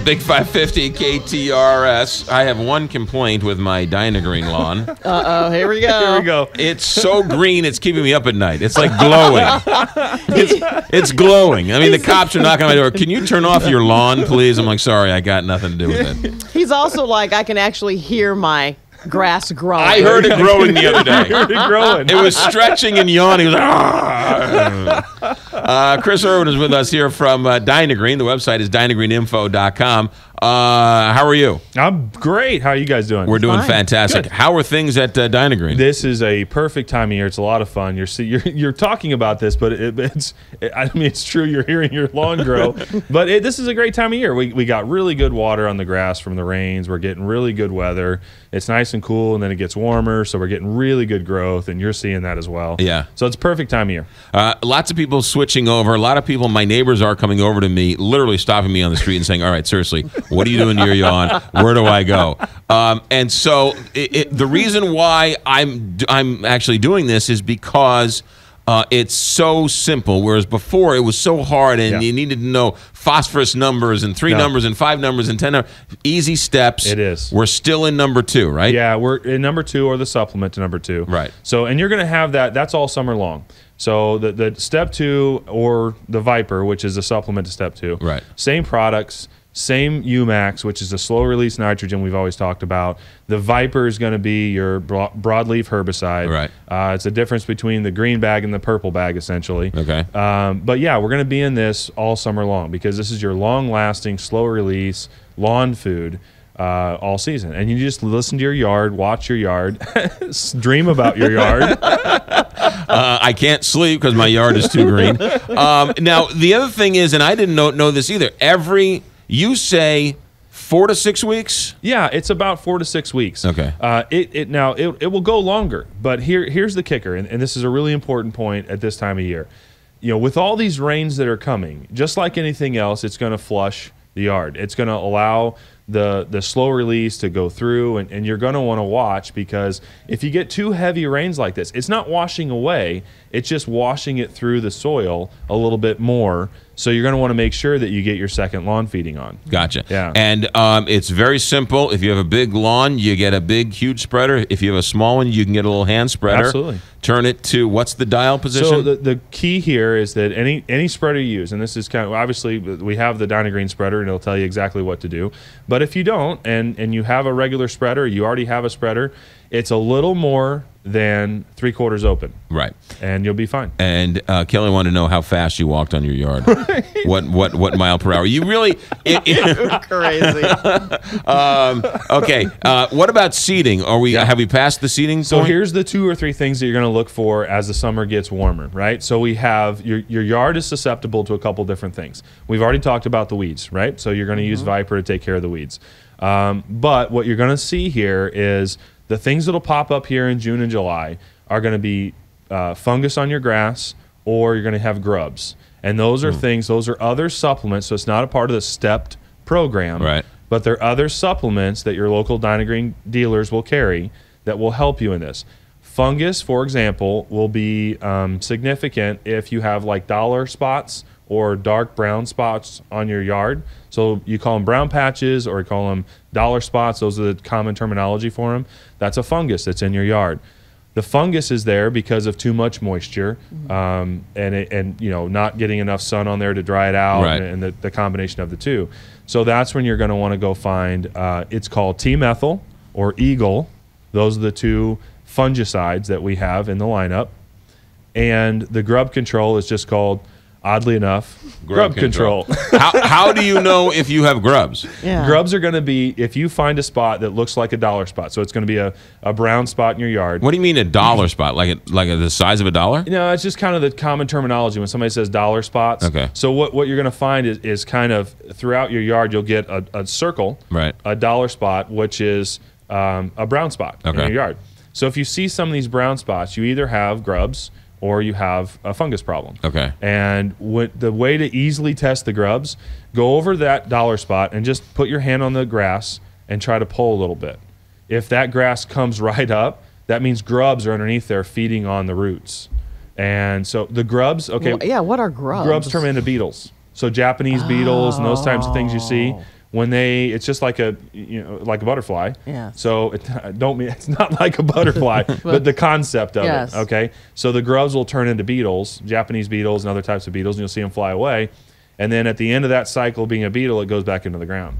Big 550 KTRS. I have one complaint with my Dynagreen lawn. Uh-oh, here we go. Here we go. It's so green, it's keeping me up at night. It's like glowing. It's glowing. I mean, the cops are knocking on my door. Can you turn off your lawn, please? I'm like, sorry, I got nothing to do with it. He's also like, I can actually hear my grass growing. I heard it growing the other day. Growing. It was stretching and yawning. It was like, Chris Irwin is with us here from Dynagreen. The website is dynagreeninfo.com. How are you? I'm great. How are you guys doing? We're doing Fine. fantastic. Good. How are things at Dynagreen? This is a perfect time of year. It's a lot of fun. You're talking about this, but it's true. You're hearing your lawn grow, but this is a great time of year. We got really good water on the grass from the rains. We're getting really good weather. It's nice and cool, and then it gets warmer, so we're getting really good growth, and you're seeing that as well. Yeah. So it's a perfect time of year. Lots of people switching over. A lot of people, my neighbors are coming over to me, literally stopping me on the street and saying, all right, seriously, what are you doing to your lawn? Where do I go? And so the reason why I'm actually doing this is because it's so simple, whereas before it was so hard and you needed to know phosphorus numbers and 3 numbers and 5 numbers and 10 numbers. Easy steps. It is. We're still in number 2, right? Yeah, we're in number 2 or the supplement to number 2. Right. So, and you're going to have that. That's all summer long. So the step 2 or the Viper, which is a supplement to step 2. Right. Same products. Same UMAX, which is a slow-release nitrogen we've always talked about. The Viper is going to be your broadleaf herbicide. Right. It's a difference between the green bag and the purple bag, essentially. Okay. But yeah, we're going to be in this all summer long because this is your long-lasting, slow-release lawn food all season. And you just listen to your yard, watch your yard, dream about your yard. I can't sleep because my yard is too green. Now, the other thing is, and I didn't know this either, you say 4 to 6 weeks? Yeah, it's about 4 to 6 weeks. Okay. It will go longer, but here's the kicker, and this is a really important point at this time of year. You know, with all these rains that are coming, just like anything else, it's going to flush the yard. It's going to allow the slow release to go through, and you're going to want to watch, because if you get too heavy rains like this, it's not washing away, it's just washing it through the soil a little bit more. So you're going to want to make sure that you get your second lawn feeding on. Gotcha. Yeah. And it's very simple. If you have a big lawn, you get a big, huge spreader. If you have a small one, you can get a little hand spreader. Absolutely. Turn it to, what's the dial position? So the key here is that any spreader you use, and this is kind of, obviously we have the Dynagreen spreader and it'll tell you exactly what to do. But if you don't, and you have a regular spreader, you already have a spreader, it's a little more than 3/4 open. Right. And you'll be fine. And Kelly wanted to know how fast you walked on your yard. What mile per hour? You really Crazy. Okay. What about seeding? Have we passed the seeding So point? here's the 2 or 3 things that you're going to look for as the summer gets warmer, right? So we have your yard is susceptible to a couple different things. We've already talked about the weeds, right? So you're going to use Viper to take care of the weeds. But what you're going to see here is the things that'll pop up here in June and July are going to be fungus on your grass, or you're going to have grubs. And those are those are other supplements, so it's not a part of the stepped program. Right. But there are other supplements that your local Dynagreen dealers will carry that will help you in this. Fungus, for example, will be significant if you have like dollar spots or dark brown spots on your yard. So you call them brown patches or you call them dollar spots. Those are the common terminology for them. That's a fungus that's in your yard. The fungus is there because of too much moisture and not getting enough sun on there to dry it out, Right. and the combination of the two. So that's when you're going to want to go find, it's called T-methyl or Eagle. Those are the 2 fungicides that we have in the lineup. And the grub control is just called, oddly enough, grub control. How do you know if you have grubs? Yeah. Grubs are going to be, if you find a spot that looks like a dollar spot, so it's going to be a brown spot in your yard. What do you mean a dollar spot? Like the size of a dollar? No, it's just kind of the common terminology when somebody says dollar spots. Okay. So what you're going to find is kind of throughout your yard, you'll get a circle, Right. a dollar spot, which is a brown spot in Okay. your yard. So if you see some of these brown spots, you either have grubs or you have a fungus problem. Okay. And the way to easily test the grubs, go over that dollar spot and just put your hand on the grass and try to pull a little bit. If that grass comes right up, that means grubs are underneath there feeding on the roots. And so the grubs, okay. Yeah, what are grubs? Grubs turn into beetles. So Japanese beetles and those types of things you see. it's just like a butterfly. Yeah. So it's not like a butterfly, but the concept of Yes. it. Okay. So the grubs will turn into beetles, Japanese beetles and other types of beetles, and you'll see them fly away. And then at the end of that cycle, being a beetle, it goes back into the ground.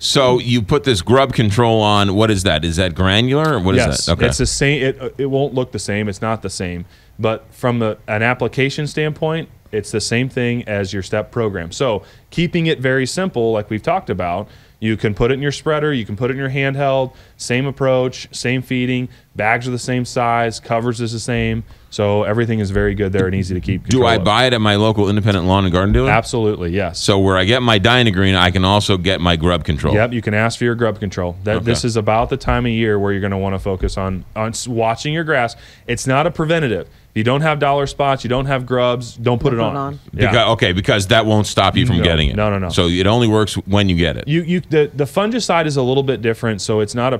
So you put this grub control on. What is that? Is that granular or what is Yes, that? Okay. it's the same. It won't look the same. It's not the same. But from an application standpoint, it's the same thing as your step program. So keeping it very simple, like we've talked about, you can put it in your spreader, you can put it in your handheld, same approach, same feeding, bags are the same size, covers is the same. So everything is very good there and easy to keep control Do I of. buy it at my local independent lawn and garden dealer? Absolutely, yes. So where I get my Dynagreen, I can also get my grub control. Yep, you can ask for your grub control. This is about the time of year where you're going to want to focus on watching your grass. It's not a preventative. If you don't have dollar spots, you don't have grubs, don't put it on. Yeah. Because that won't stop you from getting it. No. So it only works when you get it. The fungicide is a little bit different, so it's not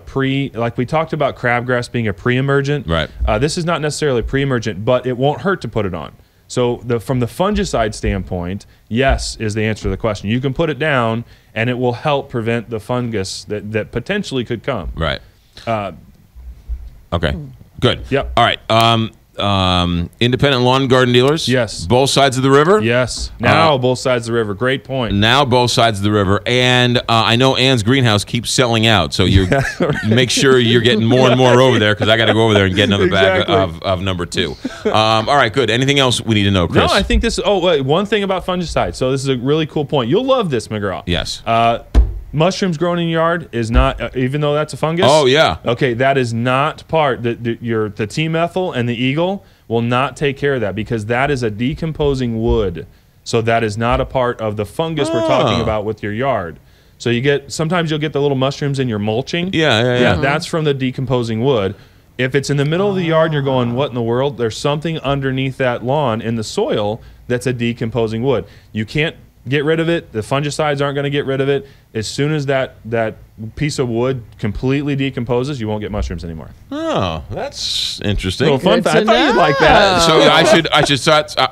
like we talked about crabgrass being a pre-emergent. Right. This is not necessarily pre-emergent, but it won't hurt to put it on. So from the fungicide standpoint, yes is the answer to the question. You can put it down, and it will help prevent the fungus that potentially could come. Right. Okay. Good. Yep. All right. Independent lawn and garden dealers. Yes. Both sides of the river. Yes. Now both sides of the river. Great point. Now both sides of the river, and I know Ann's greenhouse keeps selling out, so you make sure you're getting more and more over there because I got to go over there and get another bag of number 2. All right, good. Anything else we need to know, Chris? No, I think this. One thing about fungicide. So this is a really cool point. You'll love this, McGraw. Yes. Mushrooms grown in your yard is not, even though that's a fungus. Oh yeah. Okay, that is not part. The T-methyl and the Eagle will not take care of that because that is a decomposing wood. So that is not a part of the fungus we're talking about with your yard. So sometimes you'll get the little mushrooms in your mulching. Yeah. That's from the decomposing wood. If it's in the middle of the yard and you're going, what in the world? There's something underneath that lawn in the soil that's a decomposing wood. You can't get rid of it. The fungicides aren't going to get rid of it. As soon as that piece of wood completely decomposes, you won't get mushrooms anymore. Oh, that's interesting. Little fun Good fact. I to thought you'd like that. So I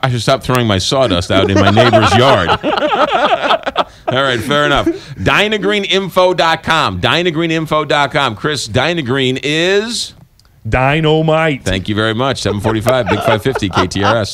should stop throwing my sawdust out in my neighbor's yard. All right, fair enough. DynaGreenInfo.com. DynaGreenInfo.com. Chris, Dynagreen is Dynamite. Thank you very much. 745, Big 550, KTRS.